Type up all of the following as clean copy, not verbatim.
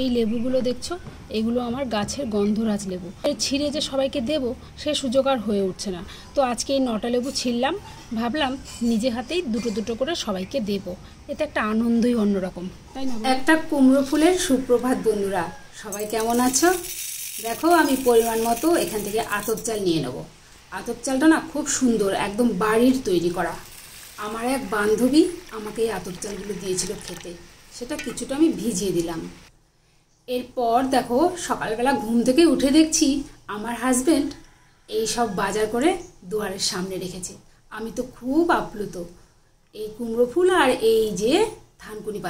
এই লেবুগুলো দেখছো, এগুলো আমার গাছের গন্ধরাজ লেবু। ছিঁড়ে যে সবাইকে দেব সে সুযোগ আর হয়ে উঠছে না। তো আজকে এই 9টা লেবু ছিঁড়লাম, ভাবলাম নিজে হাতেই দুটো দুটো করে সবাইকে দেব। এতে একটা আনন্দই অন্যরকম, তাই না? একটা কুমড়ো ফুলের সুপ্রভাত বন্ধুরা, সবাই কেমন আছো? দেখো, আমি পরিমাণ মতো এখান থেকে আতপ চাল নিয়ে নেব। আতপ চালটা না খুব সুন্দর, একদম বাড়ির তৈরি করা। আমার এক বান্ধবী আমাকে এই আতপ চালগুলো দিয়েছিল খেতে, সেটা কিছুটা আমি ভিজিয়ে দিলাম। এরপর দেখো, সকালবেলা ঘুম থেকে উঠে দেখছি আমার হাজবেন্ড এই সব বাজার করে দুয়ারের সামনে রেখেছে। আমি তো খুব আপ্লুত। এই কুমড়ো ফুল আর এই যে থানকুনি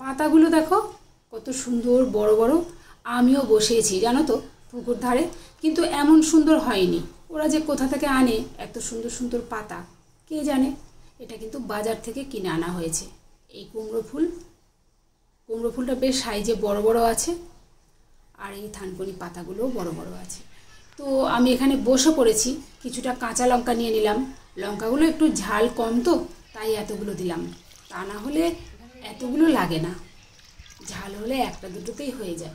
পাতাগুলো দেখো কত সুন্দর বড় বড়। আমিও বসিয়েছি জানো তো পুকুর ধারে, কিন্তু এমন সুন্দর হয়নি। ওরা যে কোথা থেকে আনে এত সুন্দর সুন্দর পাতা কে জানে। এটা কিন্তু বাজার থেকে কিনে আনা হয়েছে। এই কুমড়ো ফুলটা বেশ সাইজে বড় বড় আছে, আর এই থানকুনি পাতাগুলোও বড় বড় আছে। তো আমি এখানে বসে পড়েছি, কিছুটা কাঁচা লঙ্কা নিয়ে নিলাম। লঙ্কাগুলো একটু ঝাল কম তো, তাই এতগুলো দিলাম। তা না হলে এতগুলো লাগে না, ঝাল হলে একটা দুটোতেই হয়ে যায়।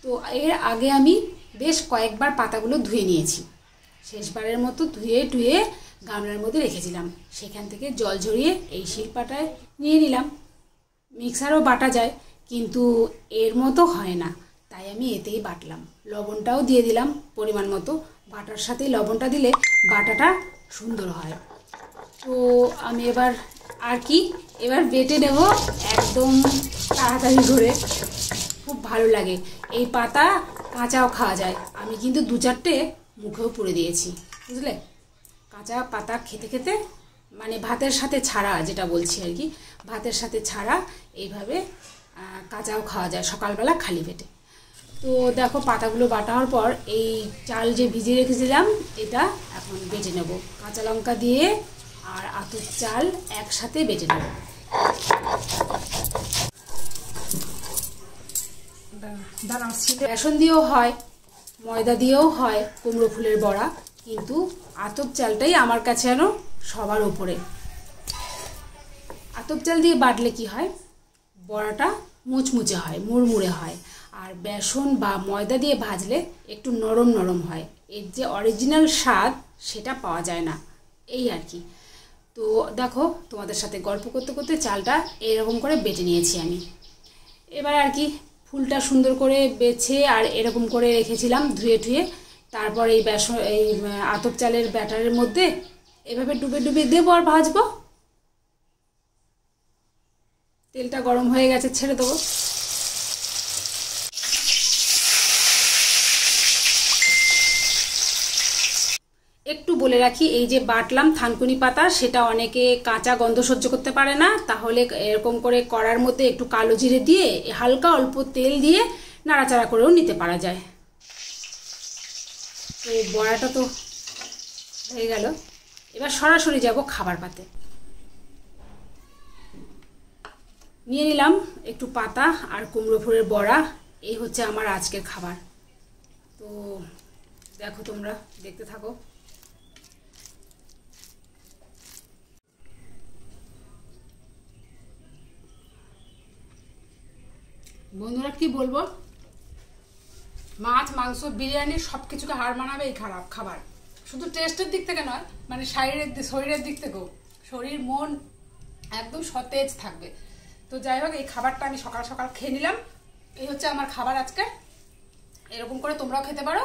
তো এর আগে আমি বেশ কয়েকবার পাতাগুলো ধুয়ে নিয়েছি। শেষবারের মতো ধুয়ে গামলার মধ্যে রেখেছিলাম। সেখান থেকে জল ঝরিয়ে এই শিলপাটায় নিয়ে নিলাম। মিক্সারও বাটা যায়, কিন্তু এর মতো হয় না, তাই আমি এতেই বাটলাম। লবণটাও দিয়ে দিলাম পরিমাণ মতো। বাটার সাথেই লবণটা দিলে বাটাটা সুন্দর হয়। তো আমি এবার বেটে নেব একদম তাড়াতাড়ি করে। খুব ভালো লাগে এই পাতা, কাঁচাও খাওয়া যায়। আমি কিন্তু 2-4টে মুখেও পুড়ে দিয়েছি, বুঝলে। কাঁচা পাতা খেতে খেতে মানে ভাতের সাথে ছাড়া, যেটা বলছি আর কি, ভাতের সাথে ছাড়া এইভাবে কাঁচাও খাওয়া যায় সকালবেলা খালি পেটে। তো দেখো, পাতাগুলো বাটা হওয়ার পর এই চাল যে ভিজিয়ে রেখেছিলাম এটা এখন বেটে নেব। কাঁচা লঙ্কা দিয়ে আর আতপ চাল একসাথে বেটে নেব। বেসন দিয়েও হয়, ময়দা দিয়েও হয় কুমড়ো ফুলের বড়া, কিন্তু আতপ চালটাই আমার কাছে যেন সবার উপরে। আতপ চাল দিয়ে বাটলে কি হয়, বড়াটা মুচমুচে হয়, মুড়মুড়ে হয়। আর বেসন বা ময়দা দিয়ে ভাজলে একটু নরম নরম হয়। এর যে অরিজিনাল স্বাদ সেটা পাওয়া যায় না, এই আর কি। তো দেখো, তোমাদের সাথে গল্প করতে করতে চালটা এরকম করে বেটে নিয়েছি আমি। এবার আর কি, ফুলটা সুন্দর করে বেছে আর এরকম করে রেখেছিলাম ধুয়ে। তারপর এই আতপ চালের ব্যাটারের মধ্যে এভাবে ডুবে দেবো আর ভাজবো। তেলটা গরম হয়ে গেছে, ছেড়ে দেবো। একটু বলে রাখি, এই যে বাটলাম থানকুনি পাতা, সেটা অনেকে কাঁচা গন্ধ সহ্য করতে পারে না, তাহলে এরকম করে কড়ার মধ্যে একটু কালো জিরে দিয়ে হালকা অল্প তেল দিয়ে নাড়াচাড়া করেও নিতে পারা যায়। তো এই বড়াটা তো হয়ে গেল, এবার সরাসরি যাব খাবার পাতে। নিয়ে নিলাম একটু পাতা আর কুমড়ো ফুলের বড়া। এই হচ্ছে আমার আজকের খাবার। তো দেখো, তোমরা দেখতে থাকো। বন্ধুরা, কি বলবো, মাছ মাংস বিরিয়ানি সব কিছুকে হার মানাবে এই খাবার। শুধু টেস্টের দিক থেকে নয়, মানে শরীরের দিক থেকেও, শরীর মন একদম সতেজ থাকবে। তো যাই হোক, এই খাবারটা আমি সকাল সকাল খেয়ে নিলাম। এই হচ্ছে আমার খাবার আজকে। এরকম করে তোমরাও খেতে পারো।